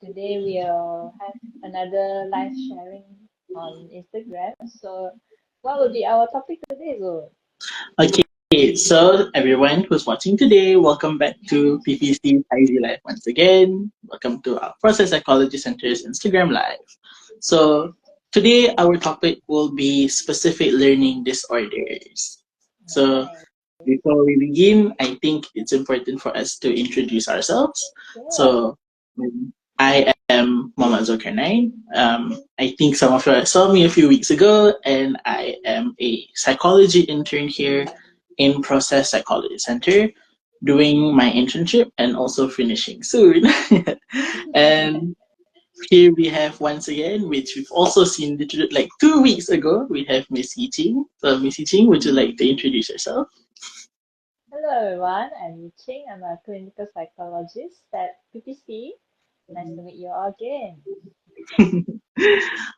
today we'll have another live sharing on Instagram. So, what will be our topic today, Zul? Okay, so everyone who's watching today, welcome back to PPC ID Live once again. Welcome to our Process Psychology Center's Instagram Live. So today our topic will be specific learning disorders. So Nice. before we begin, I think it's important for us to introduce ourselves. Sure. So I am Mama Zulkarnain. I think some of you saw me a few weeks ago, and I am a psychology intern here in Process Psychology Center, doing my internship and also finishing soon. And here we have once again, which we've also seen literally like 2 weeks ago, we have Miss Yiching. So Miss Yiching, would you like to introduce yourself? Hello, everyone. I'm Yi Ching. I'm a clinical psychologist at PPC. Nice to meet you all again.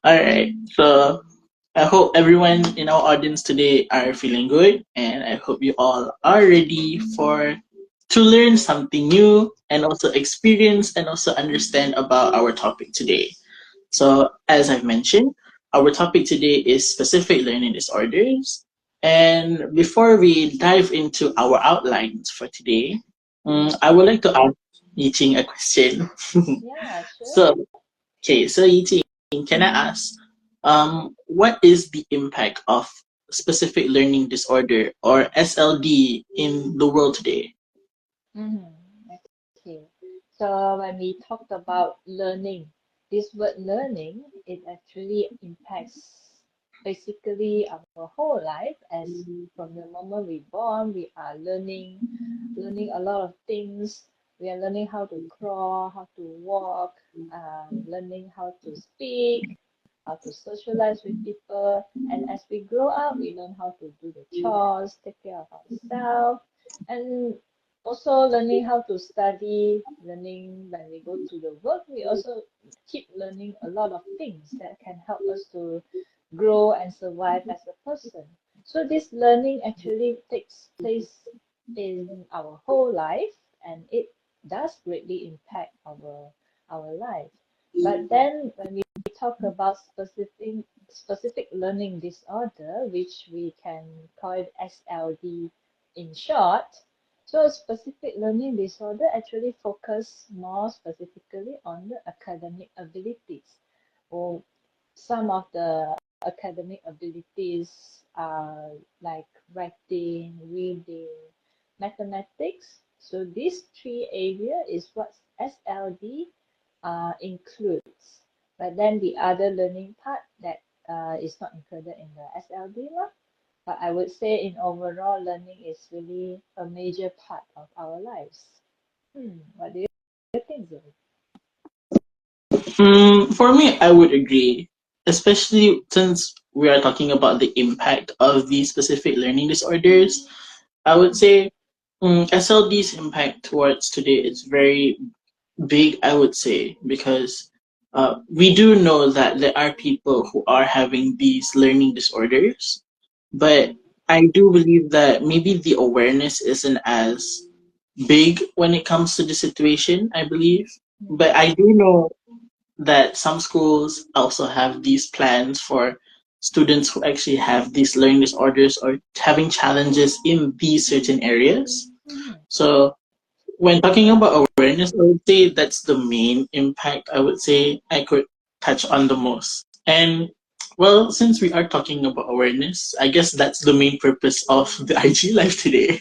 All right. So I hope everyone in our audience today are feeling good, and I hope you all are ready for to learn something new and also experience and also understand about our topic today. So, as I've mentioned, our topic today is specific learning disorders. And before we dive into our outlines for today, I would like to ask Yiching a question. Yeah, sure. So, okay, so Yiching, can I ask, what is the impact of specific learning disorder or SLD in the world today? Mm-hmm. Okay. So when we talked about learning, this word learning, it actually impacts basically our whole life as from the moment we born, we are learning a lot of things. We are learning how to crawl, how to walk, learning how to speak, how to socialize with people. And as we grow up, we learn how to do the chores, take care of ourselves, and also learning how to study, learning when we go to the work, we also keep learning a lot of things that can help us to grow and survive as a person. So this learning actually takes place in our whole life, and it does greatly impact our life. But then when we talk about specific learning disorder, which we can call it SLD in short, so a specific learning disorder actually focus more specifically on the academic abilities, or some of the academic abilities are like writing, reading, mathematics. So these three areas is what SLD includes. But then the other learning part that is not included in the SLD lah. But I would say in overall, learning is really a major part of our lives. What do you think, Zoe? For me, I would agree, especially since we are talking about the impact of these specific learning disorders. I would say SLD's impact towards today is very big, I would say, because we do know that there are people who are having these learning disorders, but I do believe that maybe the awareness isn't as big when it comes to the situation, I believe. But I do know that some schools also have these plans for students who actually have these learning disorders or having challenges in these certain areas. Mm-hmm. So when talking about awareness, I would say that's the main impact I would say I could touch on the most. And well, since we are talking about awareness, I guess that's the main purpose of the IG Live today.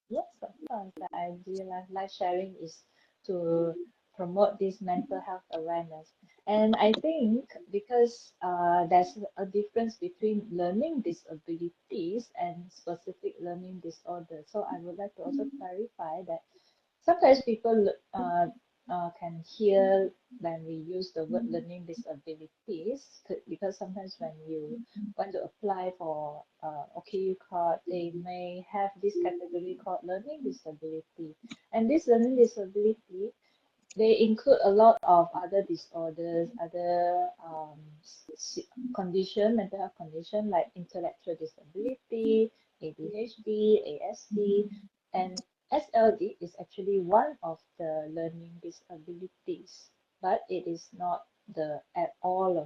Yes, of course. The idea life sharing is to promote this mental health awareness. And I think because there's a difference between learning disabilities and specific learning disorders. So I would like to also clarify that sometimes people can hear when we use the word learning disabilities because sometimes when you want to apply for OKU card, they may have this category called learning disability. And this learning disability, they include a lot of other disorders, other condition, mental health condition like intellectual disability, ADHD, ASD, and SLD is actually one of the learning disabilities. but it is not the at all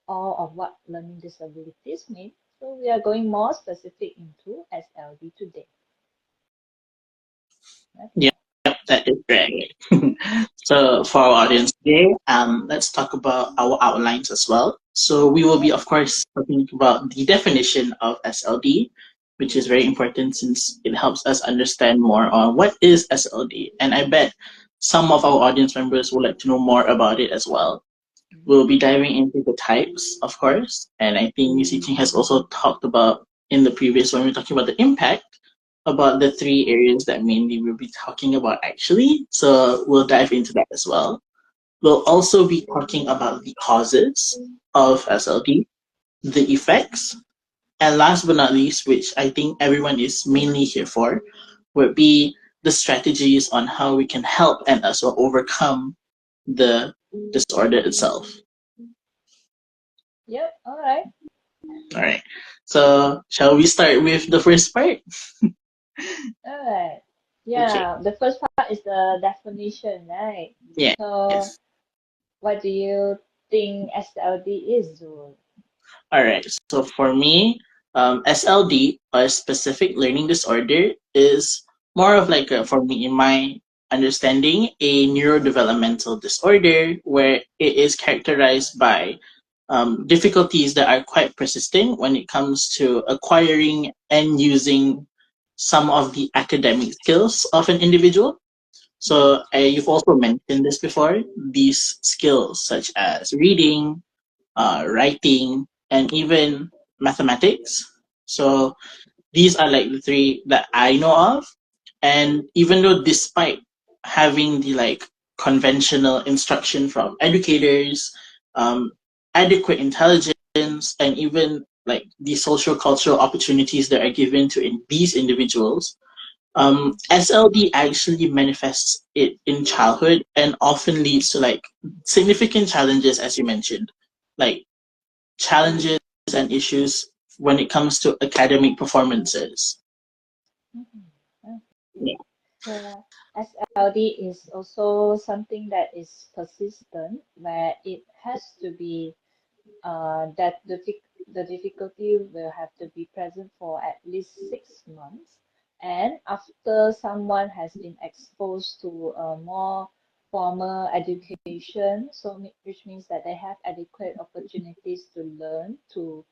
of what learning disabilities mean. So we are going more specific into SLD today. Okay. Yep, that is correct. So for our audience today, let's talk about our outlines as well. So we will be, of course, talking about the definition of SLD, which is very important since it helps us understand more on what is SLD. And I bet some of our audience members would like to know more about it as well. We'll be diving into the types, of course, and I think Miss Yiqing has also talked about in the previous when we were talking about the impact about the three areas that mainly we'll be talking about actually. So we'll dive into that as well. We'll also be talking about the causes of SLD, the effects, and last but not least, which I think everyone is mainly here for, would be the strategies on how we can help and as well overcome the disorder itself. Yep. All right. All right. So shall we start with the first part? All right. Okay. Yeah. The first part is the definition, right? Yeah. So, Yes. what do you think SLD is, Zul? All right. So for me, SLD, or specific learning disorder, is more of like for me, in my understanding, a neurodevelopmental disorder where it is characterized by difficulties that are quite persistent when it comes to acquiring and using some of the academic skills of an individual. So you've also mentioned this before, these skills such as reading, writing, and even mathematics. So these are like the three that I know of. And even though despite having the like conventional instruction from educators, um, adequate intelligence, and even like the social cultural opportunities that are given to these individuals, SLD actually manifests it in childhood and often leads to like significant challenges, as you mentioned, like challenges and issues when it comes to academic performances. Mhm. Yeah. So SLD is also something that is persistent, where it has to be that the difficulty will have to be present for at least 6 months. And after someone has been exposed to a more formal education, so which means that they have adequate opportunities to learn, to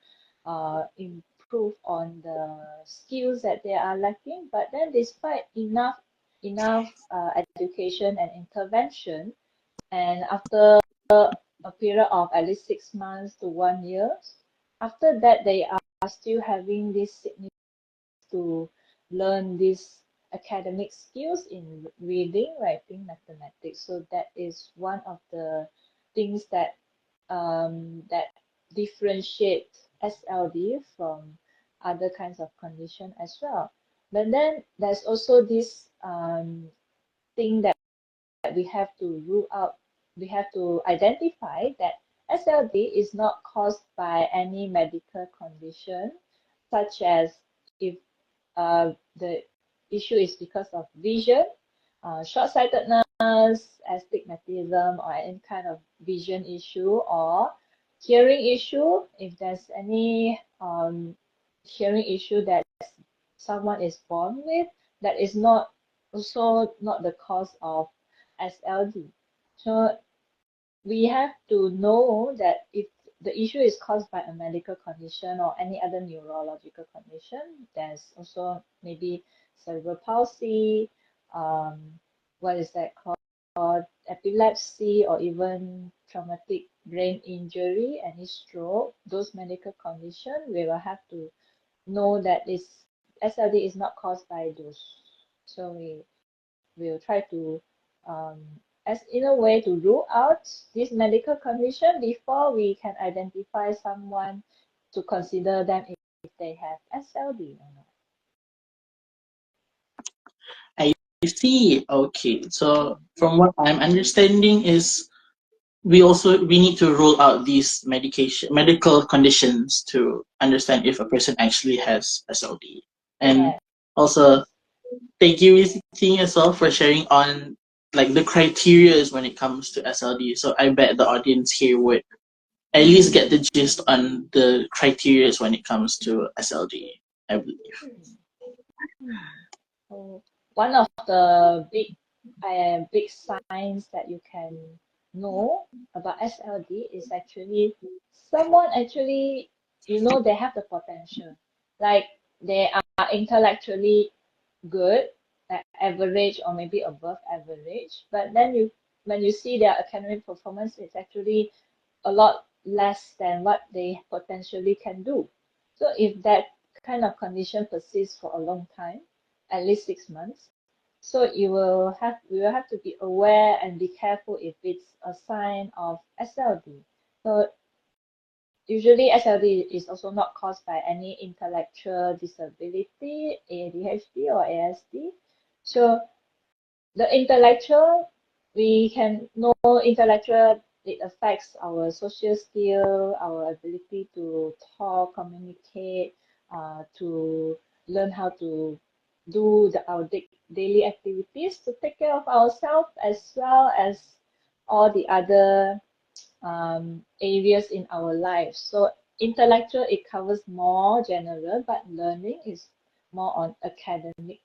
improve on the skills that they are lacking. But then, despite enough education and intervention, and after a period of at least 6 months to 1 year, after that they are still having this sickness to learn these academic skills in reading, writing, mathematics. So that is one of the things that differentiate SLD from other kinds of condition as well. But then there's also this thing that we have to rule out, we have to identify that SLD is not caused by any medical condition, such as if the issue is because of vision, short-sightedness, astigmatism, or any kind of vision issue, or hearing issue, if there's any hearing issue that someone is born with, that is not also not the cause of SLD. So we have to know that if the issue is caused by a medical condition or any other neurological condition, there's also maybe cerebral palsy, what is that called, epilepsy, or even traumatic brain injury, any stroke, those medical conditions, we will have to know that this SLD is not caused by those. So we will try to, um, as in a way, to rule out this medical condition before we can identify someone to consider them if they have SLD or not. I see. Okay. So from what I'm understanding is we need to rule out these medical conditions to understand if a person actually has SLD. And Yeah, also yes. thank you, Miss Ting, as well for sharing on like the criteria is when it comes to SLD. So I bet the audience here would at least get the gist on the criteria when it comes to SLD, I believe. So one of the big signs that you can know about SLD is actually someone actually they have the potential, like they are intellectually good, like average or maybe above average, but then when you see their academic performance, it's actually a lot less than what they potentially can do. So if that kind of condition persists for a long time, at least 6 months, so we will have to be aware and be careful if it's a sign of SLD. So usually SLD is also not caused by any intellectual disability, ADHD or ASD. So the intellectual, we can know intellectual, it affects our social skill, our ability to talk, communicate, to learn how to do our daily activities to take care of ourselves as well as all the other areas in our lives. So intellectual, it covers more general, but learning is more on academic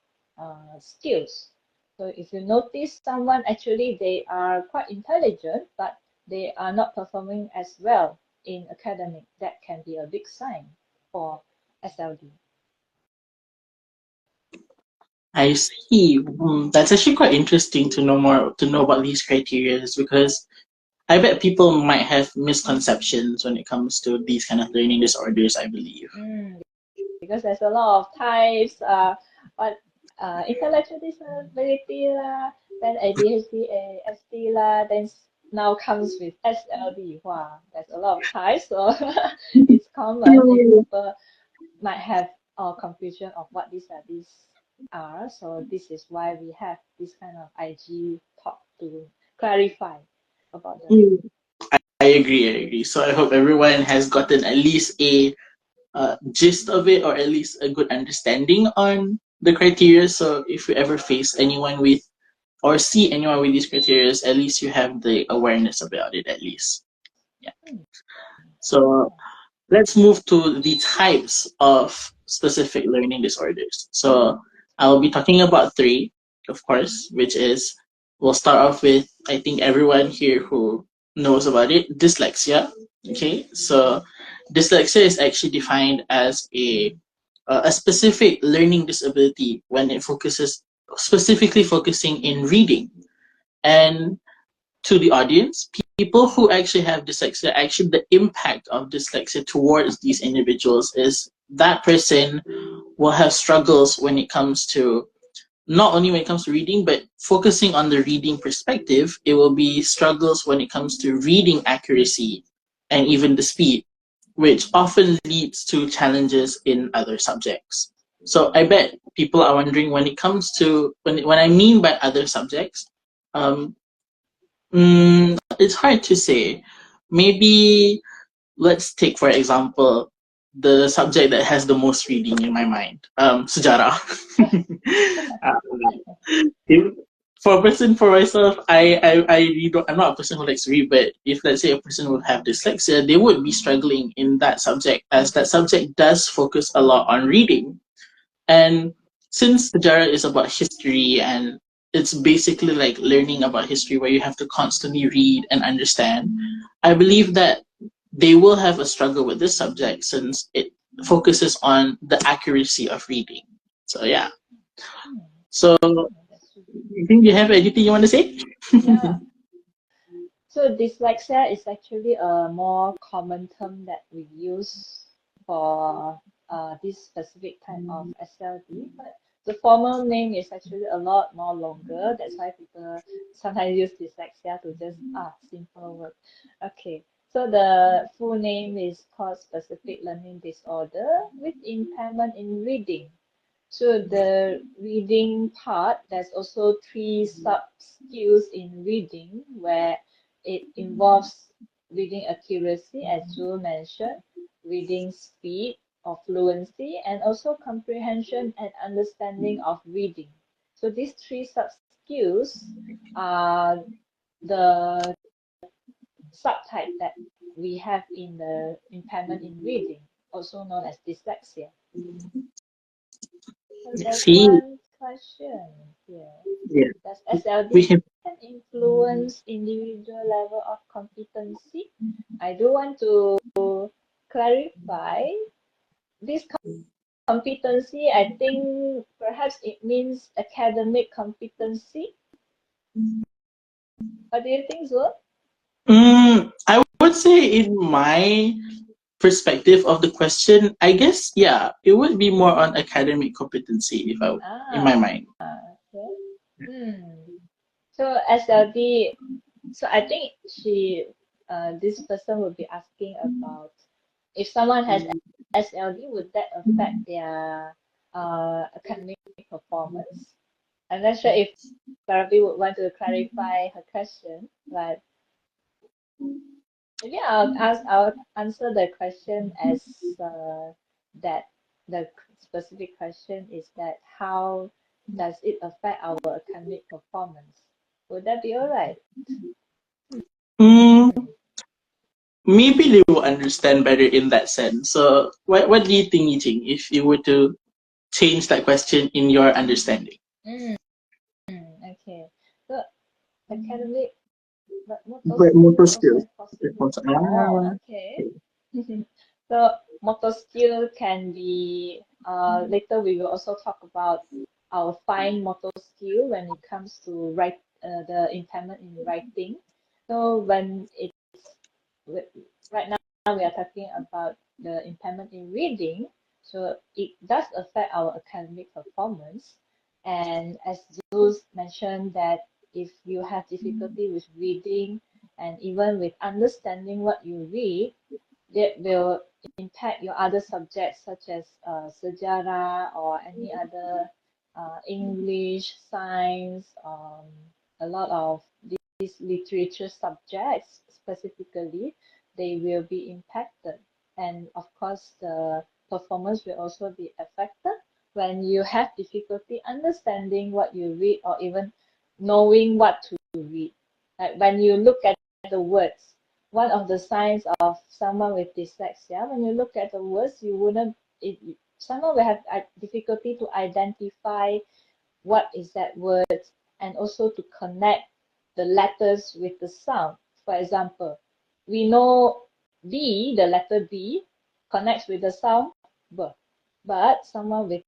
skills. So if you notice someone actually they are quite intelligent, but they are not performing as well in academic, that can be a big sign for SLD. I see. That's actually quite interesting to know about these criteria because I bet people might have misconceptions when it comes to these kind of learning disorders, I believe. Because there's a lot of types, but intellectual disability lah, then ADHD, ASD lah, then now comes with SLD. Wow, there's a lot of types, so it's common if people might have confusion of what these are. So this is why we have this kind of IG talk to clarify about them. I agree. So I hope everyone has gotten at least a gist of it, or at least a good understanding on the criteria. So if you ever face anyone with or see anyone with these criteria, at least you have the awareness about it at least. Yeah. So let's move to the types of specific learning disorders. So I'll be talking about three, of course, which is we'll start off with I think everyone here who knows about it, dyslexia. Okay, so dyslexia is actually defined as a specific learning disability when it focuses specifically focusing in reading. And to the audience, people who actually have dyslexia, actually the impact of dyslexia towards these individuals is that person will have struggles when it comes to not only when it comes to reading, but focusing on the reading perspective, it will be struggles when it comes to reading accuracy and even the speed, which often leads to challenges in other subjects. So I bet people are wondering when it comes to when I mean by other subjects, um, it's hard to say. Maybe let's take for example the subject that has the most reading in my mind, sejarah. If, for a person for myself, I really don't, I'm not a person who likes to read, but if let's say a person would have dyslexia, they would be struggling in that subject as that subject does focus a lot on reading. And since sejarah is about history and it's basically like learning about history where you have to constantly read and understand, I believe that they will have a struggle with this subject since it focuses on the accuracy of reading. So yeah. So you think you have anything you want to say? Yeah. So dyslexia is actually a more common term that we use for this specific type of SLD, but the formal name is actually a lot more longer. That's why people sometimes use dyslexia to just simple word. Okay, so the full name is called specific learning disorder with impairment in reading. So the reading part, there's also three sub skills in reading where it involves reading accuracy, as Jewel mentioned, reading speed or fluency, and also comprehension and understanding of reading. So these three sub skills are the subtype that we have in the impairment in reading, also known as dyslexia. So I there's see. one question here. Yeah. Does SLD We have. can influence individual level of competency? I do want to clarify this competency. I think perhaps it means academic competency. What do you think, Zul? I would say in my perspective of the question, I guess yeah, it would be more on academic competency if I in my mind. Okay. So SLD, so I think this person would be asking about if someone has SLD, would that affect their academic performance? I'm not sure if Barbie would want to clarify her question, but maybe I'll answer the question as that the specific question is that how does it affect our academic performance? Would that be all right? Mm, maybe they will understand better in that sense. So, what do you think, Yiting, if you were to change that question in your understanding? Mm, okay. So academic, but motor But motor skill also skills. is possible. Okay. So motor skill can be, later we will also talk about our fine motor skill when it comes to the impairment in writing. So when it's, right now we are talking about the impairment in reading, so it does affect our academic performance. And as Jules mentioned that if you have difficulty with reading and even with understanding what you read, that will impact your other subjects such as sejarah or any other English, science, a lot of these literature subjects specifically, they will be impacted. And of course, the performance will also be affected when you have difficulty understanding what you read or even knowing what to read. Like when you look at the words, one of the signs of someone with dyslexia, when you look at the words, you wouldn't, someone will have difficulty to identify what is that word and also to connect the letters with the sound. For example, we know B, the letter B, connects with the sound B, but someone with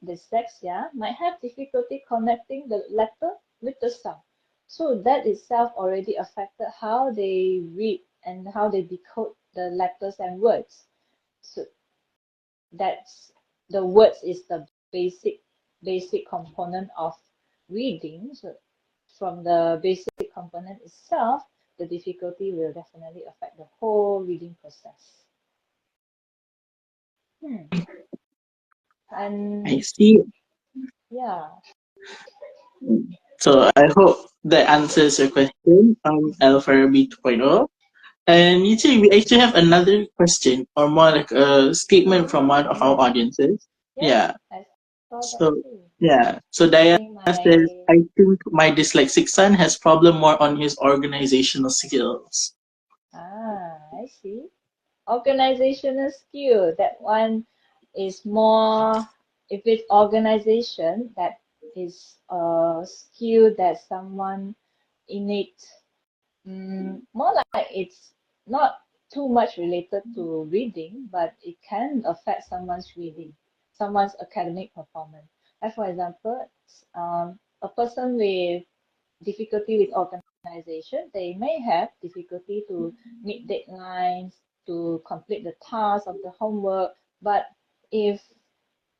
dyslexia might have difficulty connecting the letter with the sound. So that itself already affected how they read and how they decode the letters and words. So that's the words is the basic component of reading. So from the basic component itself, the difficulty will definitely affect the whole reading process. I And see. yeah, So I hope that answers your question on Alpha B 2.0. And you see, we actually have another question, or more like a statement from one of our audiences. yes, Yeah. I saw that So too. yeah. So I Diana think says, my I think my dyslexic son has problem more on his organizational skills. I see. Organizational skill, that one is more, if it's organization, that is a skill that someone innate, more like it's not too much related to reading, but it can affect someone's reading, someone's academic performance. Like for example, a person with difficulty with organization, they may have difficulty to meet deadlines, to complete the task of the homework. But if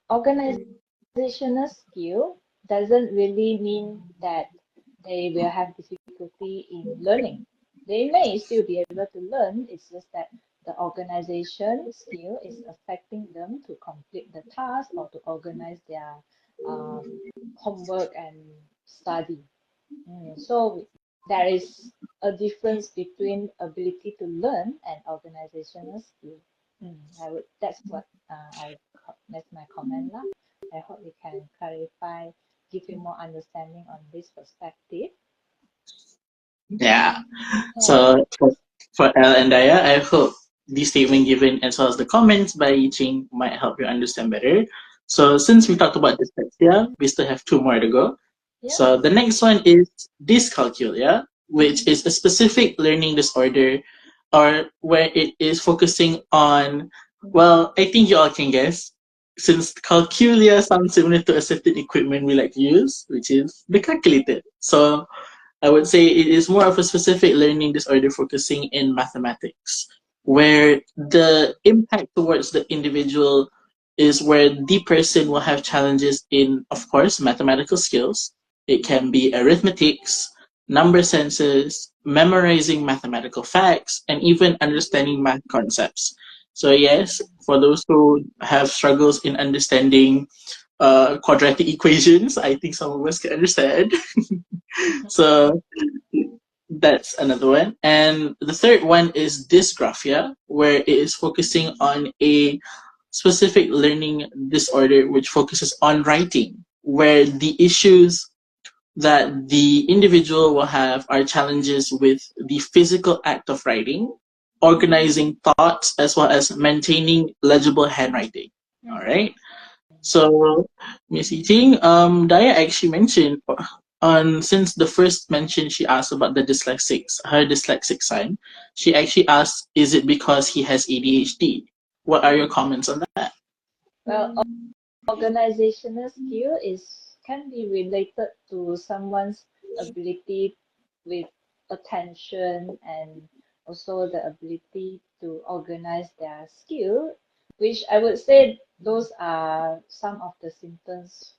organizational skill doesn't really mean that they will have difficulty in learning. They may still be able to learn, it's just that the organization skill is affecting them to complete the task or to organize their homework and study. So there is a difference between ability to learn and organizational skill. That's what that's my comment lah. I hope we can clarify give you more understanding on this perspective. Yeah. Yeah. So for El and Daya, I hope the statement given as well as the comments by Yiching might help you understand better. So since we talked about dyslexia, we still have two more to go. Yeah. So the next one is dyscalculia, which is a specific learning disorder or where it is focusing on, well, I think you all can guess, since calculia sounds similar to a certain equipment we like to use, which is the calculator. So I would say it is more of a specific learning disorder focusing in mathematics, where the impact towards the individual is where the person will have challenges in, of course, mathematical skills. It can be arithmetics, number senses, memorizing mathematical facts, and even understanding math concepts. So, yes, for those who have struggles in understanding quadratic equations, I think some of us can understand. So that's another one. And the third one is dysgraphia, where it is focusing on a specific learning disorder which focuses on writing, where the issues that the individual will have are challenges with the physical act of writing, organizing thoughts, as well as maintaining legible handwriting. All right. So, Miss Eating, Daya actually mentioned on since the first mention she asked about her dyslexic son, she actually asked, is it because he has ADHD? What are your comments on that? Well, organizational skill can be related to someone's ability with attention and also the ability to organize their skill, which I would say those are some of the symptoms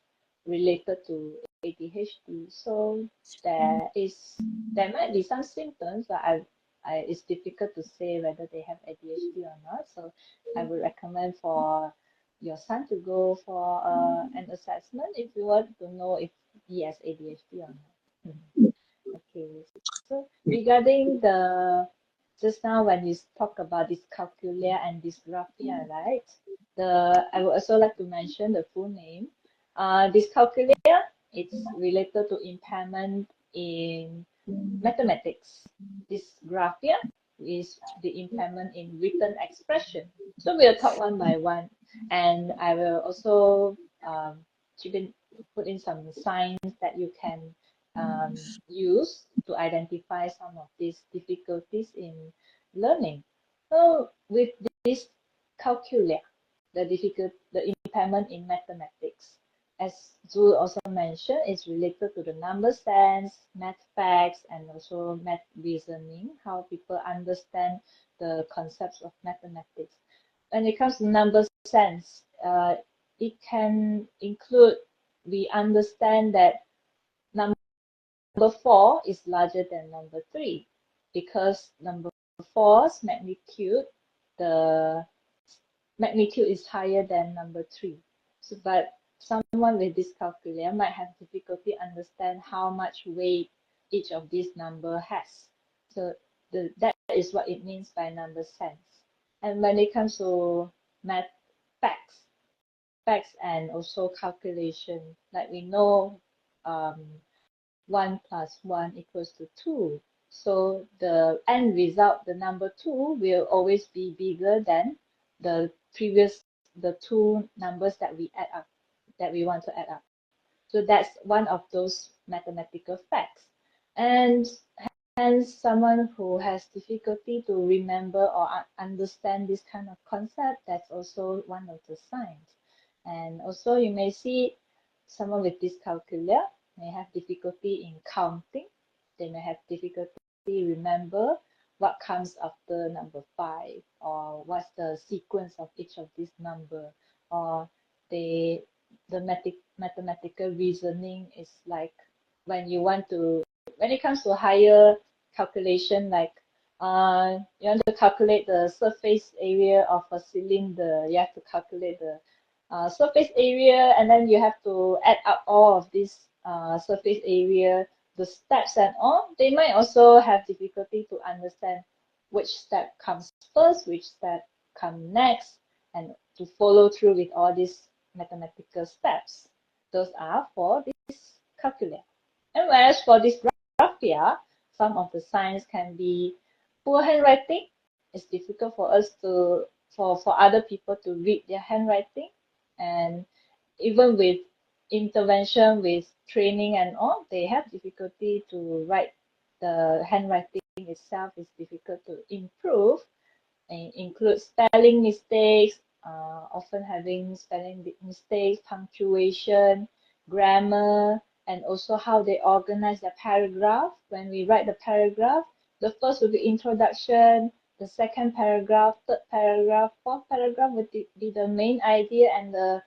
related to ADHD. So there might be some symptoms, but it's difficult to say whether they have ADHD or not. So I would recommend for your son to go for an assessment if you want to know if he has ADHD or not. Okay, so regarding just now when you talk about dyscalculia and dysgraphia, right? I would also like to mention the full name. Dyscalculia, it's related to impairment in mathematics. Dysgraphia is the impairment in written expression. So we'll talk one by one, and I will also chip in, put in some signs that you can use to identify some of these difficulties in learning. So with this calculia, the impairment in mathematics, as Zul also mentioned, is related to the number sense, math facts, and also math reasoning, how people understand the concepts of mathematics. When it comes to number sense, it can include, we understand that number 4 is larger than number 3 because number 4's magnitude, the magnitude is higher than number 3. So, but someone with dyscalculia might have difficulty understand how much weight each of these number has. So that is what it means by number sense. And when it comes to math facts and also calculation, like we know 1 plus 1 equals to 2. So the end result, the number 2, will always be bigger than the two numbers that we add up, that we want to add up. So that's one of those mathematical facts. And hence, someone who has difficulty to remember or understand this kind of concept, that's also one of the signs. And also you may see someone with dyscalculia may have difficulty in counting. They may have difficulty remember what comes after number 5 or what's the sequence of each of these number, or the mathematical reasoning is like when it comes to higher calculation, like you want to calculate the surface area of a cylinder, you have to calculate the surface area, and then you have to add up all of this surface area, the steps and all. They might also have difficulty to understand which step comes first, which step comes next, and to follow through with all these mathematical steps. Those are for calculus. And whereas for dysgraphia, some of the signs can be poor handwriting. It's difficult for us to for other people to read their handwriting, and even with intervention, with training and all, they have difficulty to write. The handwriting itself is difficult to improve. It includes spelling mistakes, often having spelling mistakes, punctuation, grammar, and also how they organize their paragraph. When we write the paragraph, the first will be introduction, the second paragraph, third paragraph, fourth paragraph would be the main idea and the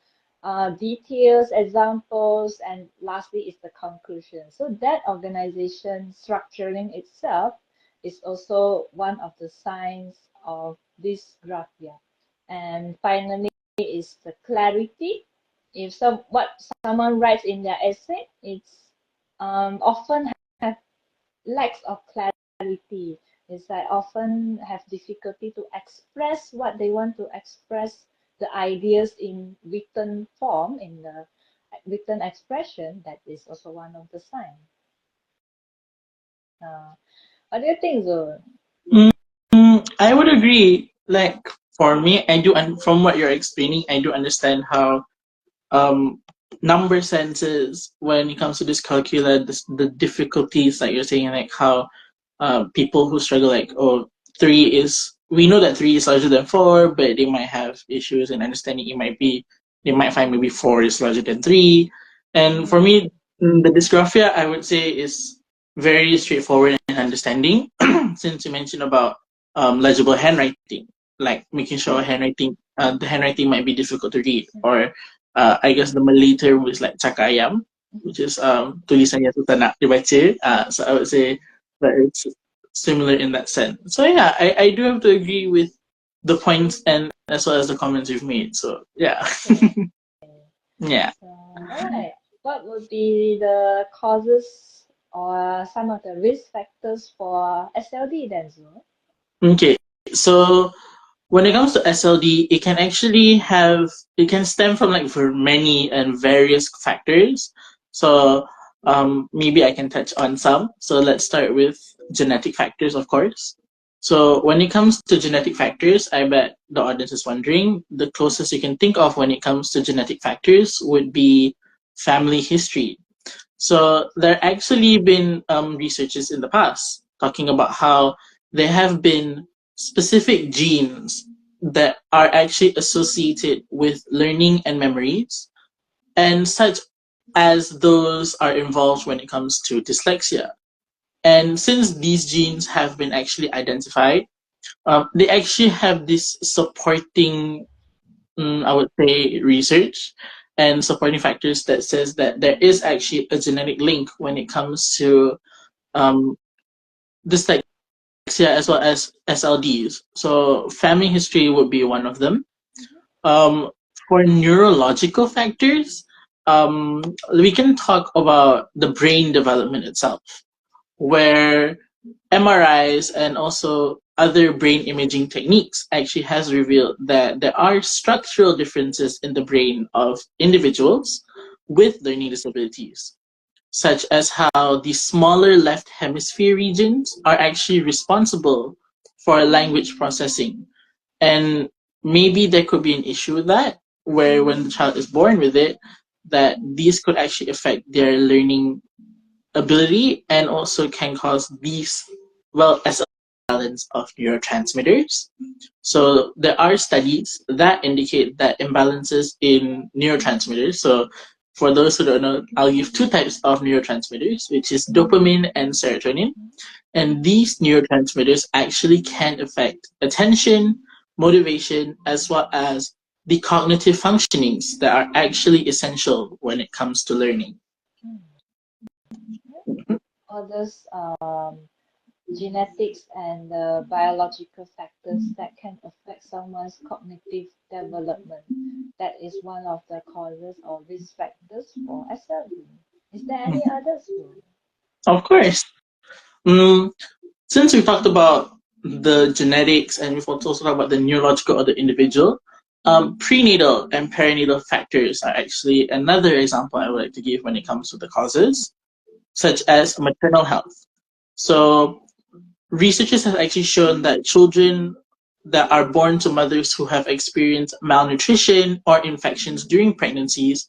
details, examples, and lastly is the conclusion. So that organization structuring itself is also one of the signs of dysgraphia. And finally is the clarity. If someone writes in their essay, it's often have lacks of clarity. It's like often have difficulty to express what they want to express, the ideas in written form, in the written expression. That is also one of the signs. What do you think, Zul? I would agree. Like for me, I do, and from what you're explaining, I do understand how number senses when it comes to this calculus, the difficulties that you're saying, like how people who struggle, like, oh, three is, we know that three is larger than four, but they might have issues in understanding. They might find maybe four is larger than three. And for me, the dysgraphia, I would say, is very straightforward in understanding. Since you mentioned about legible handwriting, like making sure the handwriting might be difficult to read, or I guess the Malay term is like cakayam, which is tulisannya susah nak dibaca. So I would say that it's similar in that sense. So yeah, I do have to agree with the points and as well as the comments you've made. So yeah. Yeah. So, alright. What would be the causes or some of the risk factors for SLD then, Zul? Okay. So when it comes to SLD, it can stem from like for many and various factors. So maybe I can touch on some. So let's start with genetic factors, of course. So when it comes to genetic factors, I bet the audience is wondering, the closest you can think of when it comes to genetic factors would be family history. So there actually been researches in the past talking about how there have been specific genes that are actually associated with learning and memories, and such as those are involved when it comes to dyslexia. And since these genes have been actually identified, they actually have this supporting, I would say, research and supporting factors that says that there is actually a genetic link when it comes to dyslexia as well as SLDs. So family history would be one of them. For neurological factors, we can talk about the brain development itself, where MRIs and also other brain imaging techniques actually has revealed that there are structural differences in the brain of individuals with learning disabilities, such as how the smaller left hemisphere regions are actually responsible for language processing. And maybe there could be an issue with that, where when the child is born with it, that these could actually affect their learning ability and also can cause these, well, as a balance of neurotransmitters. So there are studies that indicate that imbalances in neurotransmitters. So for those who don't know, I'll give two types of neurotransmitters, which is dopamine and serotonin. And these neurotransmitters actually can affect attention, motivation, as well as the cognitive functionings that are actually essential when it comes to learning. All those genetics and the biological factors that can affect someone's cognitive development. That is one of the causes or risk factors for SLD. Is there any others? Of course. Since we talked about the genetics and we've also talked about the neurological or the individual, Prenatal and perinatal factors are actually another example I would like to give when it comes to the causes, such as maternal health. So researchers have actually shown that children that are born to mothers who have experienced malnutrition or infections during pregnancies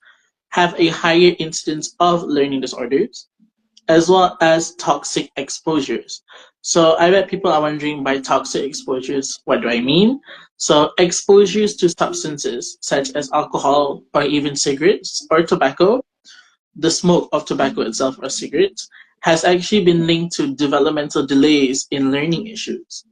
have a higher incidence of learning disorders, as well as toxic exposures. So I bet people are wondering, by toxic exposures, what do I mean? So exposures to substances such as alcohol or even cigarettes or tobacco, the smoke of tobacco itself or cigarettes, has actually been linked to developmental delays in learning issues.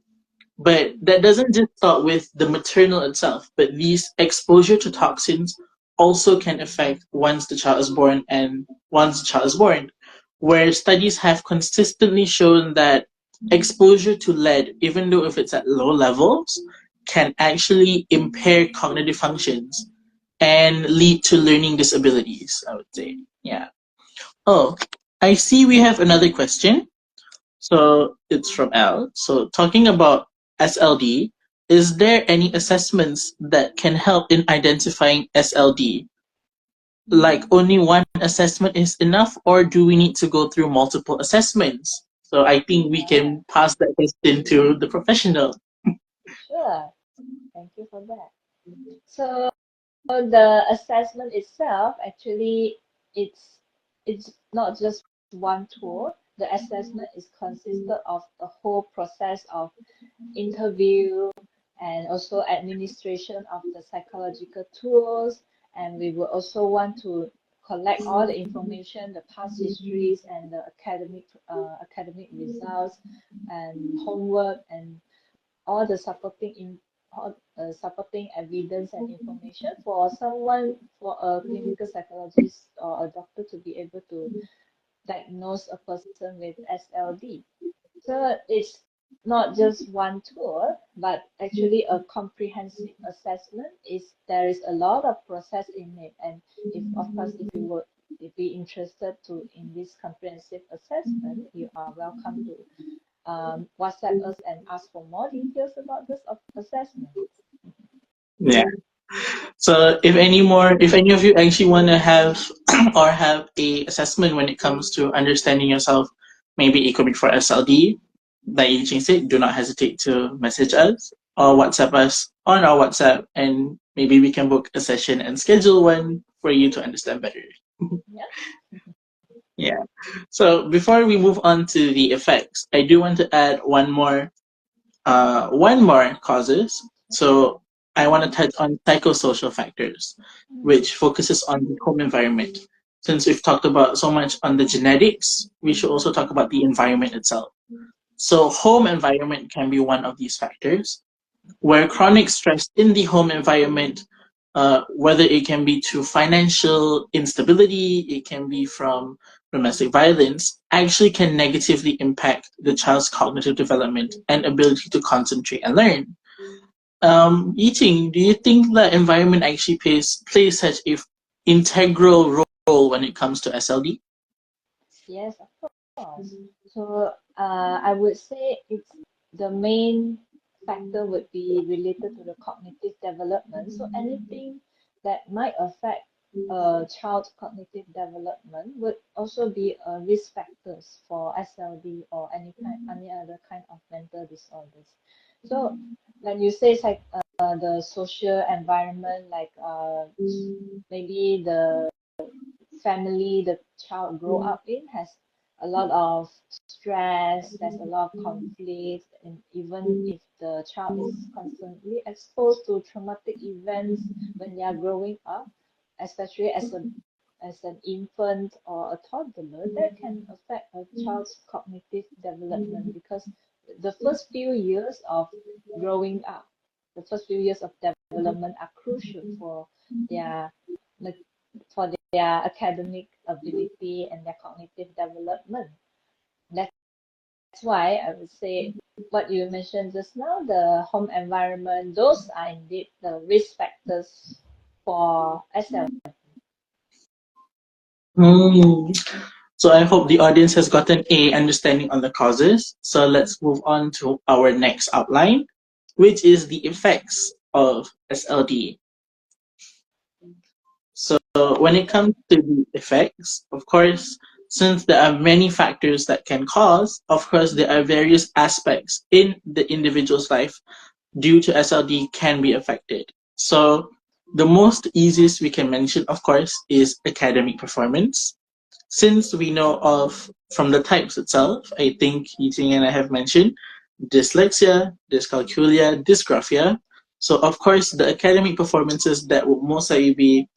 But that doesn't just start with the maternal itself, but these exposure to toxins also can affect once the child is born and once the child is born, where studies have consistently shown that exposure to lead, even though if it's at low levels, can actually impair cognitive functions and lead to learning disabilities, I would say. Yeah. Oh, I see we have another question. So it's from Al. So talking about SLD, is there any assessments that can help in identifying SLD? Like only one assessment is enough, or do we need to go through multiple assessments? So I think we can pass that question to the professional. Sure. Thank you for that. So the assessment itself, actually, it's not just one tool. The assessment is consisted of the whole process of interview and also administration of the psychological tools. And we will also want to collect all the information, the past histories and the academic results and homework and all the supporting evidence and information for someone, for a clinical psychologist or a doctor to be able to diagnose a person with SLD. So it's not just one tool, but actually a comprehensive assessment. There is a lot of process in it, and if of course if you would be interested in this comprehensive assessment, you are welcome to WhatsApp us and ask for more details about this assessment. Yeah. So if any of you actually want to have or have a assessment when it comes to understanding yourself, maybe it could be for SLD, like Yijing said, do not hesitate to message us or WhatsApp us on our WhatsApp, and maybe we can book a session and schedule one for you to understand better. Yeah. Yeah. So before we move on to the effects, I do want to add one more causes. So I want to touch on psychosocial factors, which focuses on the home environment. Since we've talked about so much on the genetics, we should also talk about the environment itself. So home environment can be one of these factors, where chronic stress in the home environment, whether it can be to financial instability, it can be from domestic violence, actually can negatively impact the child's cognitive development and ability to concentrate and learn. Yiting, do you think that environment actually plays such an integral role when it comes to SLD? Yes, of course. So I would say it's the main factor would be related to the cognitive development. So anything that might affect a child's cognitive development would also be a risk factors for SLD or any other kind of mental disorders. So when you say the social environment, like maybe the family the child grow up in has a lot of stress, there's a lot of conflict, and even if the child is constantly exposed to traumatic events when they are growing up, especially as an infant or a toddler, that can affect a child's cognitive development because the first few years of growing up, the first few years of development are crucial for their for their academic ability and their cognitive development. That's why I would say what you mentioned just now, the home environment, those are indeed the risk factors for SL. So I hope the audience has gotten a understanding on the causes. So let's move on to our next outline, which is the effects of SLD. when it comes to the effects, of course, since there are many factors that can cause, of course, there are various aspects in the individual's life due to SLD can be affected. So the most easiest we can mention, of course, is academic performance. Since we know of from the types itself, I think Yiting and I have mentioned dyslexia, dyscalculia, dysgraphia. So of course, the academic performances that will most likely be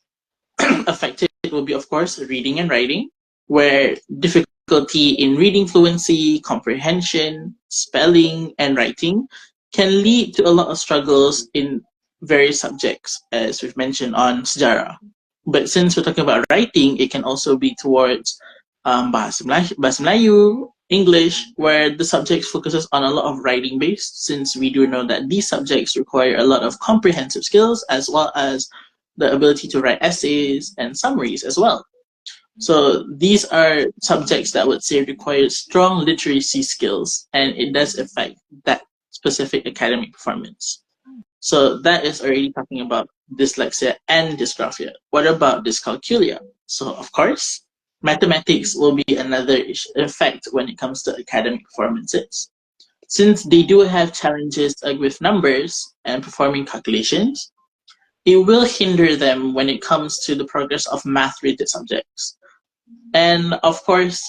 affected will be, of course, reading and writing, where difficulty in reading fluency, comprehension, spelling, and writing can lead to a lot of struggles in various subjects, as we've mentioned on sejarah. But since we're talking about writing, it can also be towards Bahasa Melayu, English, where the subject focuses on a lot of writing based, since we do know that these subjects require a lot of comprehensive skills as well as the ability to write essays and summaries as well. So these are subjects that I would say require strong literacy skills, and it does affect that specific academic performance. So that is already talking about dyslexia and dysgraphia. What about dyscalculia? So of course, mathematics will be another effect when it comes to academic performances. Since they do have challenges with numbers and performing calculations, it will hinder them when it comes to the progress of math-related subjects. And of course,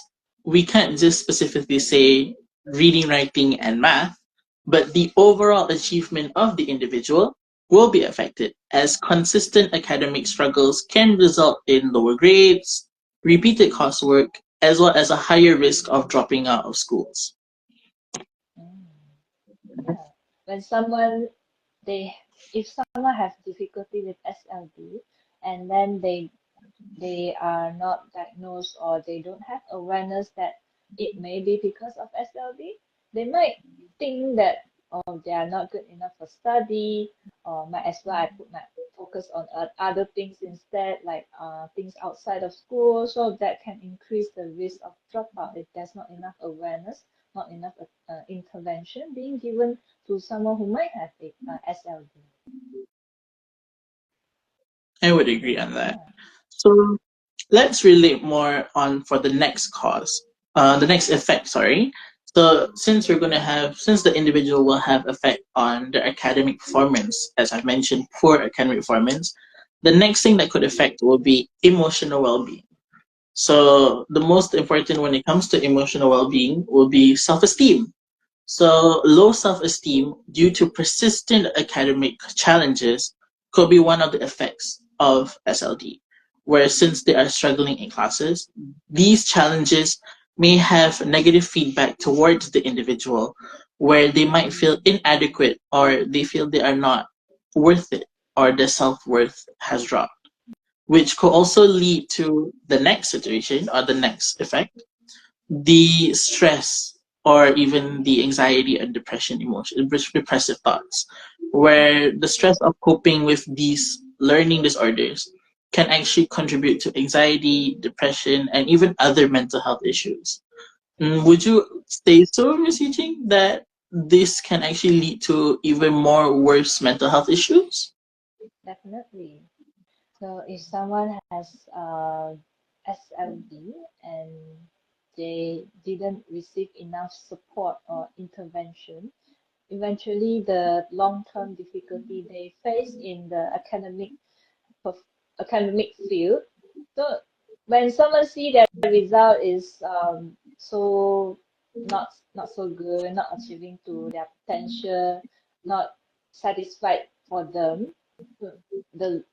we can't just specifically say reading, writing, and math, but the overall achievement of the individual will be affected, as consistent academic struggles can result in lower grades, repeated coursework, as well as a higher risk of dropping out of schools. Yeah. When someone they if someone has difficulty with SLD and then they are not diagnosed or they don't have awareness that it may be because of SLD, they might think that they are not good enough for study, or might as well I put my focus on other things instead, like things outside of school, so that can increase the risk of dropout if there's not enough awareness, not enough intervention being given to someone who might have SLD. I would agree on that. Yeah. So let's relate more on for the next cause, the next effect, sorry. So since the individual will have effect on their academic performance, as I've mentioned, poor academic performance, the next thing that could affect will be emotional well-being. So the most important when it comes to emotional well-being will be self-esteem. So low self-esteem due to persistent academic challenges could be one of the effects of SLD, where since they are struggling in classes, these challenges may have negative feedback towards the individual, where they might feel inadequate or they feel they are not worth it or their self-worth has dropped, which could also lead to the next situation or the next effect, the stress or even the anxiety and depression emotion, depressive thoughts, where the stress of coping with these learning disorders can actually contribute to anxiety, depression, and even other mental health issues. Would you say so, Ms. Yiching, that this can actually lead to even more worse mental health issues? Definitely. So if someone has SLD and they didn't receive enough support or intervention, eventually the long-term difficulty they face in the academic field. So when someone see their result is so not so good, not achieving to their potential, not satisfied for them, the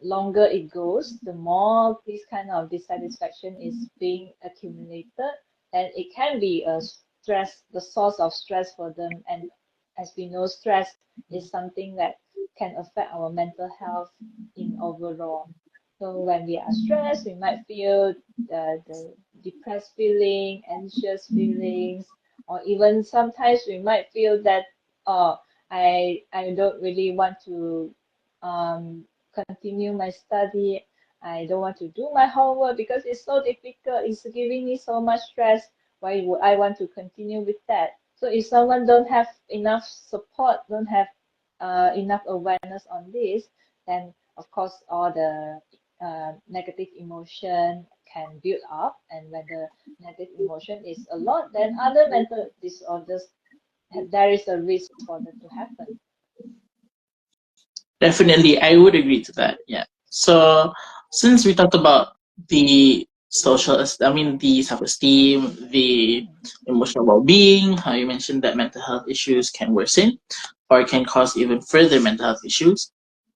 longer it goes, the more this kind of dissatisfaction is being accumulated, and it can be a stress, the source of stress for them. And as we know, stress is something that can affect our mental health in overall. So when we are stressed, we might feel the depressed feeling, anxious feelings, or even sometimes we might feel that, oh, I don't really want to um, continue my study. I don't want to do my homework because it's so difficult. It's giving me so much stress. Why would I want to continue with that? So if someone don't have enough support, don't have enough awareness on this, then of course all the negative emotion can build up, and when the negative emotion is a lot, then other mental disorders, there is a risk for them to happen. Definitely, I would agree to that. Yeah. So since we talked about the the self-esteem, the emotional well-being, how you mentioned that mental health issues can worsen or can cause even further mental health issues,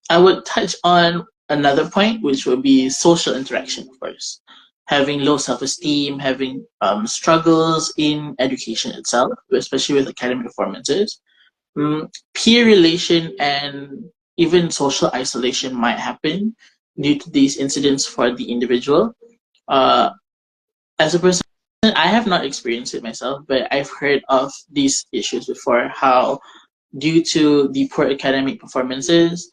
I would touch on another point, which would be social interaction, of course. Having low self-esteem, having struggles in education itself, especially with academic performances, peer relation and even social isolation might happen due to these incidents for the individual. Uh, as a person, I have not experienced it myself, but I've heard of these issues before. How due to the poor academic performances,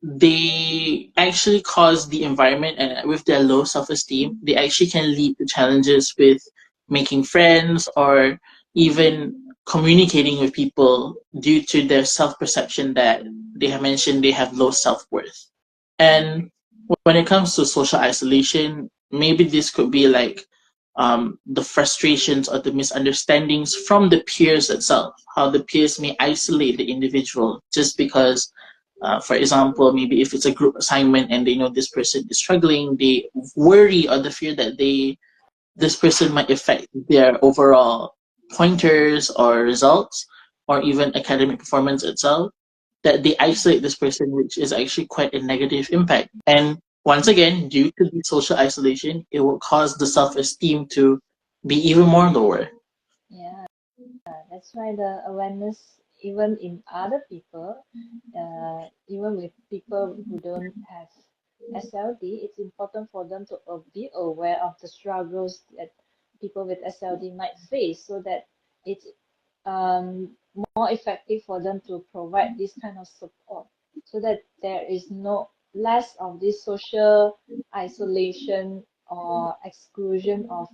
they actually cause the environment, and with their low self-esteem, they actually can lead to challenges with making friends or even communicating with people due to their self-perception that they have mentioned they have low self-worth. And when it comes to social isolation, maybe this could be like the frustrations or the misunderstandings from the peers itself, how the peers may isolate the individual just because, for example, maybe if it's a group assignment and they know this person is struggling, they worry or the fear that this person might affect their overall pointers or results or even academic performance itself, that they isolate this person, which is actually quite a negative impact. And once again, due to the social isolation, it will cause the self-esteem to be even more lower. Yeah, that's why the awareness, even in other people, even with people who don't have SLD, it's important for them to be aware of the struggles that people with SLD might face, so that it's more effective for them to provide this kind of support, so that there is no less of this social isolation or exclusion of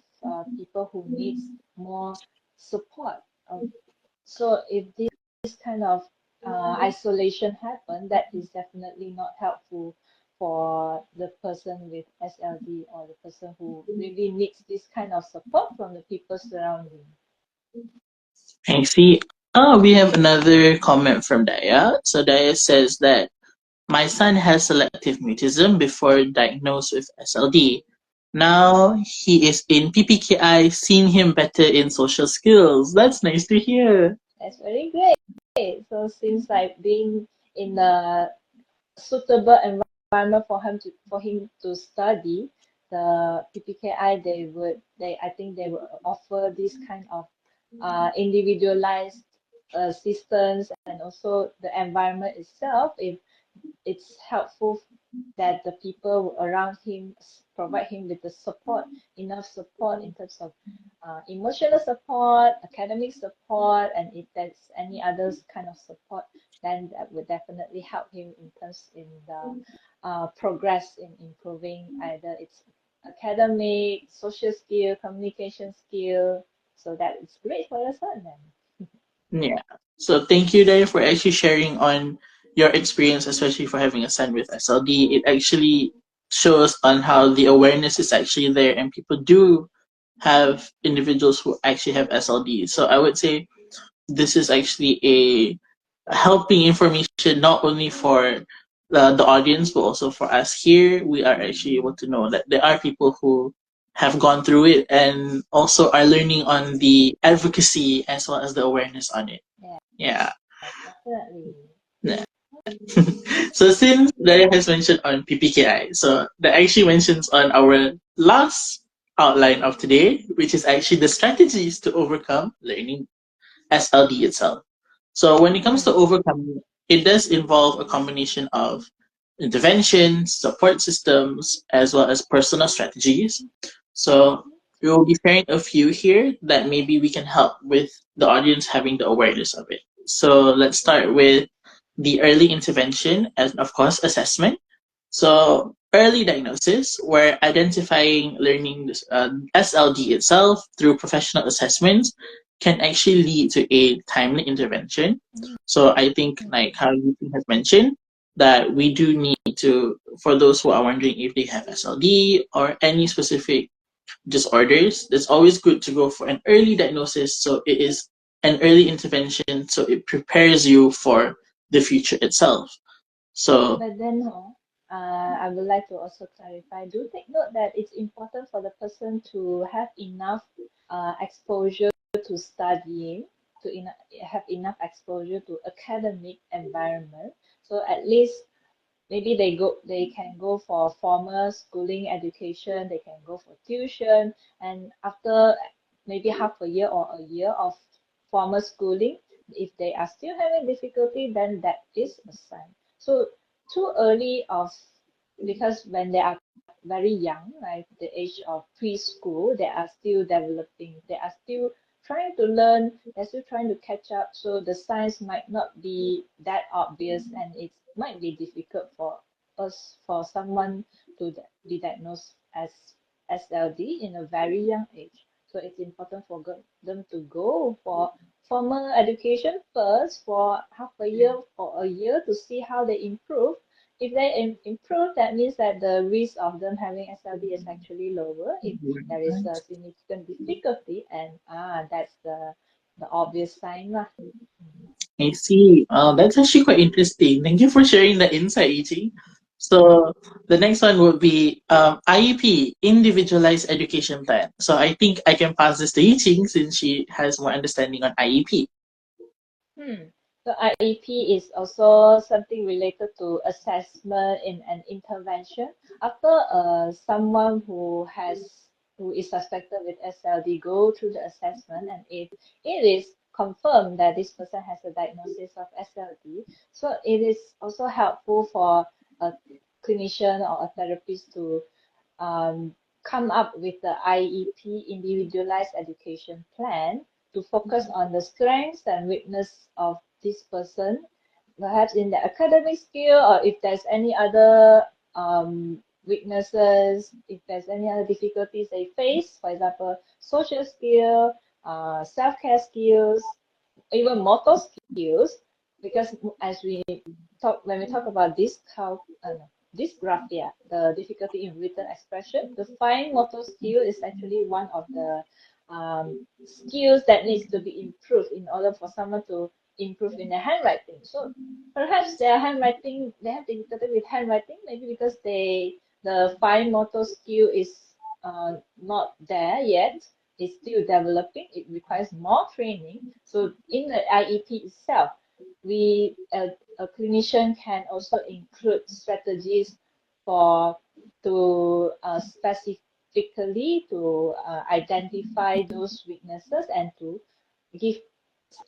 people who needs more support. So if this kind of isolation happen, that is definitely not helpful for the person with SLD or the person who really needs this kind of support from the people surrounding. I see. Oh, we have another comment from Daya. So Daya says that my son has selective mutism before diagnosed with SLD. Now he is in PPKI, seeing him better in social skills. That's nice to hear. That's very great. So seems like being in a suitable environment for him to study, the PPKI, I think they will offer this kind of individualized assistance, and also the environment itself, if it's helpful that the people around him provide him with the support, enough support in terms of emotional support, academic support, and if there's any other kind of support, then that would definitely help him in terms in the progress in improving either its academic, social skill, communication skill. So that is great for your son then. Yeah. So thank you, Daya, for actually sharing on your experience, especially for having a son with SLD. It actually shows on how the awareness is actually there, and people do have individuals who actually have SLD. So I would say this is actually a helping information not only for the audience but also for us here. We are actually able to know that there are people who have gone through it and also are learning on the advocacy as well as the awareness on it. Yeah, Yeah. definitely. Yeah. So since Daria has mentioned on PPKI, so that actually mentions on our last outline of today, which is actually the strategies to overcome learning SLD itself. So when it comes to overcoming, it does involve a combination of interventions, support systems, as well as personal strategies. So we will be sharing a few here that maybe we can help with the audience having the awareness of it. So let's start with the early intervention and of course assessment. So early diagnosis, where identifying learning SLD itself through professional assessments can actually lead to a timely intervention. So I think like how you has mentioned, that we do need to, for those who are wondering if they have SLD or any specific disorders, it's always good to go for an early diagnosis. So it is an early intervention, so it prepares you for the future itself. So But then, I would like to also clarify. Do take note that it's important for the person to have enough exposure to studying, to have enough exposure to academic environment. So at least maybe they can go for formal schooling education, they can go for tuition, and after maybe half a year or a year of formal schooling, if they are still having difficulty, then that is a sign. So too early of, because when they are very young, like the age of preschool, they are still developing, they are still trying to learn, they're still trying to catch up. So the signs might not be that obvious, and it might be difficult for us, for someone to be diagnosed as SLD in a very young age. So it's important for them to go for formal education first for half a year or a year to see how they improve. If they improve, that means that the risk of them having SLD is actually lower. If there is a significant difficulty, and that's the obvious sign lah. I see. That's actually quite interesting. Thank you for sharing the insight, Ichi. So the next one would be IEP, Individualized Education Plan. So I think I can pass this to Ichi since she has more understanding on IEP. So IEP is also something related to assessment in an intervention. After someone who is suspected with SLD go through the assessment, and if it is confirmed that this person has a diagnosis of SLD, so it is also helpful for a clinician or a therapist to come up with the IEP, individualized education plan, to focus on the strengths and weakness of this person, perhaps in the academic skill, or if there's any other weaknesses, if there's any other difficulties they face, for example, social skill, self-care skills, even motor skills, because as we talk, when we talk about dysgraphia, the difficulty in written expression, the fine motor skill is actually one of the skills that needs to be improved in order for someone to improve in their handwriting. So perhaps their handwriting, they have difficulty with handwriting, maybe because the fine motor skill is not there yet. It's still developing. It requires more training. So in the IEP itself, a clinician can also include strategies to specifically to identify those weaknesses and to give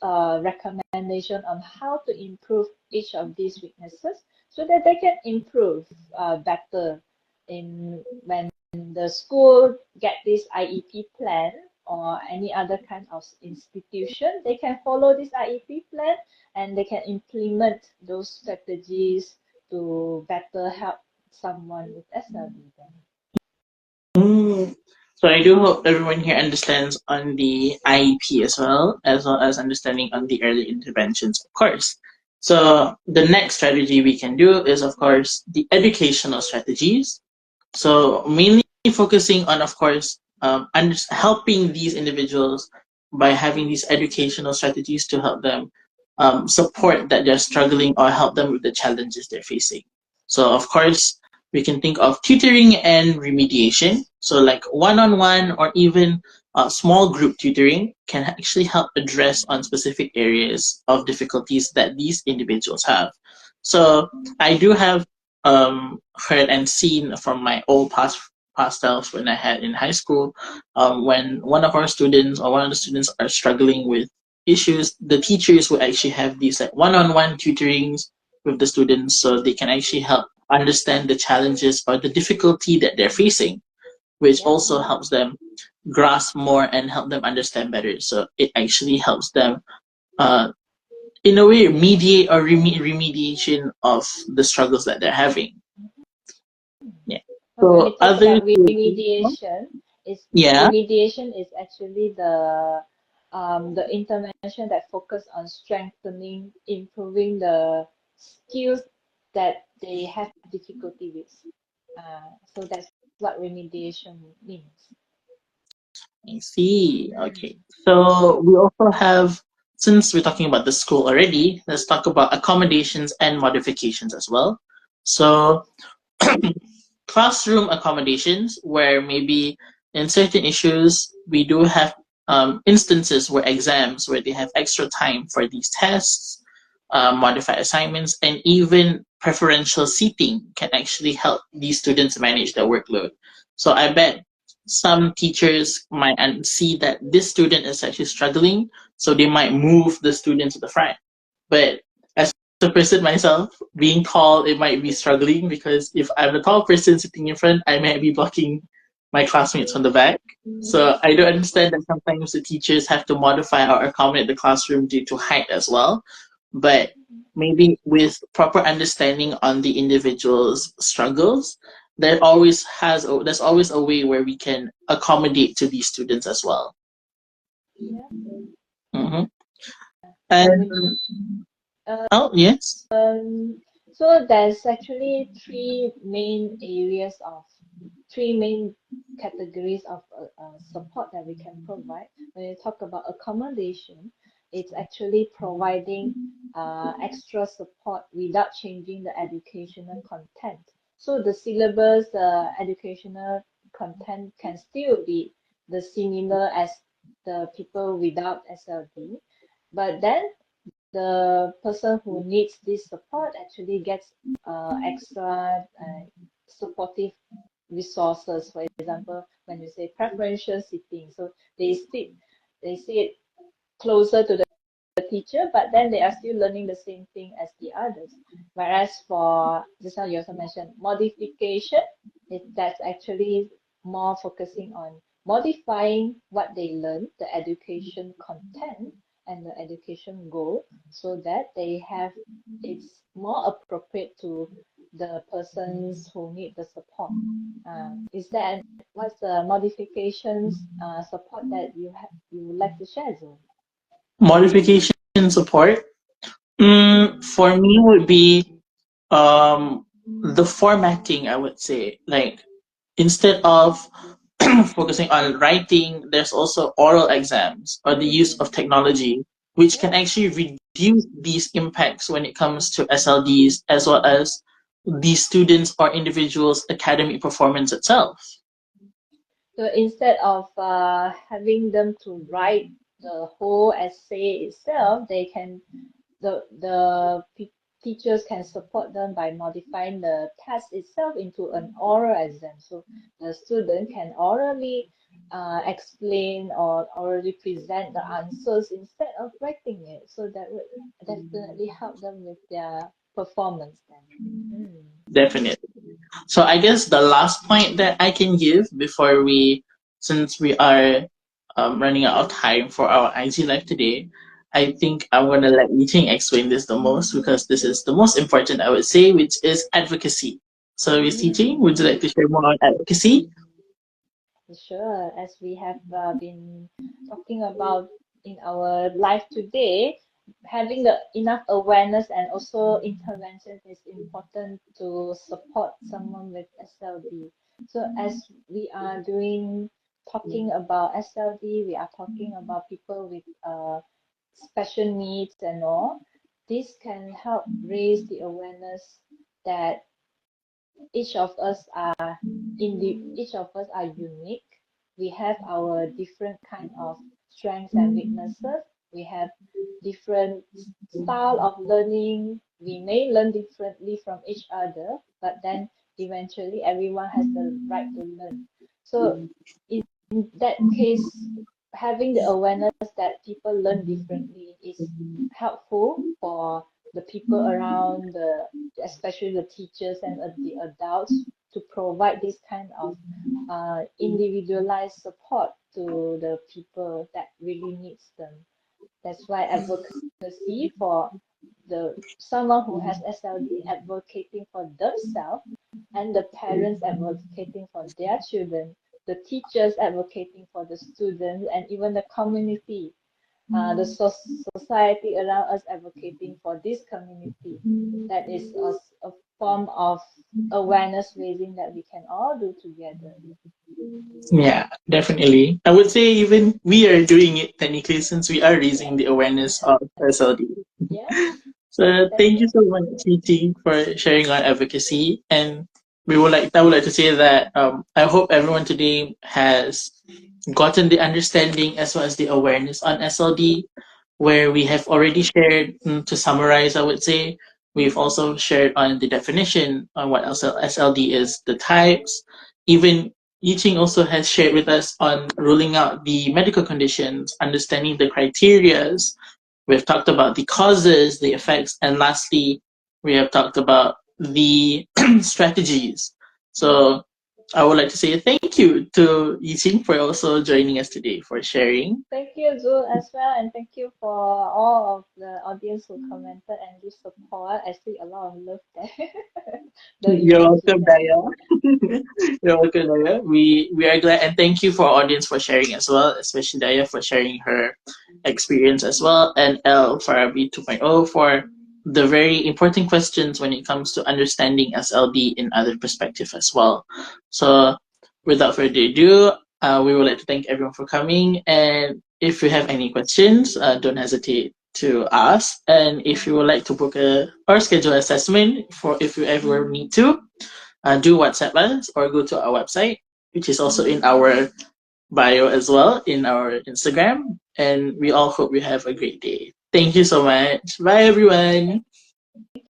recommendation on how to improve each of these weaknesses so that they can improve better in when the school get this IEP plan, or any other kind of institution, they can follow this IEP plan and they can implement those strategies to better help someone with SLD. Mm. So I do hope everyone here understands on the IEP as well as understanding on the early interventions, of course. So the next strategy we can do is, of course, the educational strategies. So mainly focusing on, of course, helping these individuals by having these educational strategies to help them support that they're struggling or help them with the challenges they're facing. So, of course, we can think of tutoring and remediation. So, like one-on-one or even small group tutoring can actually help address on specific areas of difficulties that these individuals have. So, I do have heard and seen from my old past selves when I had in high school, when one of our students or one of the students are struggling with issues, the teachers will actually have these like one-on-one tutorings with the students so they can actually help understand the challenges or the difficulty that they're facing, which also helps them grasp more and help them understand better. So it actually helps them in a way mediate or remediation of the struggles that they're having. Yeah. When we So talk other about yeah. remediation is actually the intervention that focus on strengthening, improving the skills that they have difficulty with. So that's what remediation means. I see. Okay. So we also have, since we're talking about the school already, let's talk about accommodations and modifications as well. So classroom accommodations, where maybe in certain issues we do have instances where exams where they have extra time for these tests, modified assignments, and even preferential seating can actually help these students manage their workload. So I bet some teachers might see that this student is actually struggling, so they might move the student to the front. But as a person myself, being tall, it might be struggling because if I'm a tall person sitting in front, I might be blocking my classmates from the back. So I do understand that sometimes the teachers have to modify or accommodate the classroom due to height as well. But maybe with proper understanding on the individual's struggles, there's always a way where we can accommodate to these students as well. Yeah. Mm-hmm. And oh yes. So there's actually three main categories of support that we can provide. When you talk about accommodation, it's actually providing extra support without changing the educational content. So the syllabus, the educational content can still be the similar as the people without SLD, but then the person who needs this support actually gets extra supportive resources. For example, when you say preferential seating, so they sit closer to the teacher, but then they are still learning the same thing as the others. Whereas for just now you also mentioned modification, that's actually more focusing on modifying what they learn, the education content and the education goal, so that it's more appropriate to the persons who need the support. What's the modifications support that you would like to share, Zoe? Modification support. For me would be the formatting, I would say. Like instead of focusing on writing, there's also oral exams or the use of technology, which can actually reduce these impacts when it comes to SLDs as well as the students or individuals' academic performance itself. So instead of having them to write the whole essay itself, the teachers can support them by modifying the test itself into an oral exam. So the student can orally explain or orally present the answers instead of writing it. So that would definitely help them with their performance then. Definitely. So I guess the last point that I can give before since we are running out of time for our IG Live today, I think I'm going to let Yiting explain this the most because this is the most important, I would say, which is advocacy. So, Miss Yiting, would you like to share more on advocacy? Sure, as we have been talking about in our life today, having the enough awareness and also intervention is important to support someone with SLD. So as we are talking about SLD, we are talking about people with special needs and all. This can help raise the awareness that each of us are each of us are unique. We have our different kind of strengths and weaknesses. We have different style of learning. We may learn differently from each other, but then eventually everyone has the right to learn. So in that case, having the awareness that people learn differently is helpful for the people around especially the teachers and the adults, to provide this kind of individualized support to the people that really needs them. That's why advocacy for someone who has SLD, advocating for themselves, and the parents advocating for their children, the teachers advocating for the students, and even the community, the society around us advocating for this community. That is of form of awareness raising that we can all do together. Yeah, definitely. I would say even we are doing it technically since we are raising the awareness of SLD. Yeah, So thank you definitely. so much, TT, for sharing on advocacy. And I would like to say that I hope everyone today has gotten the understanding as well as the awareness on SLD, where we have already shared, to summarize, I would say, we've also shared on the definition on what SLD is, the types. Even Yiqing also has shared with us on ruling out the medical conditions, understanding the criterias. We've talked about the causes, the effects, and lastly, we have talked about the strategies. So I would like to say thank you to Yiqing for also joining us today, for sharing. Thank you, Zul, as well, and thank you for all of the audience who commented and give support. I see a lot of love there, the You're emoji welcome, there. Daya. You're welcome, Daya. We are glad, and thank you for our audience for sharing as well, especially Daya for sharing her experience as well, and L Farabi 2.0 for the very important questions when it comes to understanding SLD in other perspective as well. So, without further ado, we would like to thank everyone for coming, and if you have any questions, don't hesitate to ask. And if you would like to book or schedule assessment for if you ever need to, do WhatsApp us or go to our website, which is also in our bio as well in our Instagram. And we all hope you have a great day. Thank you so much. Bye, everyone.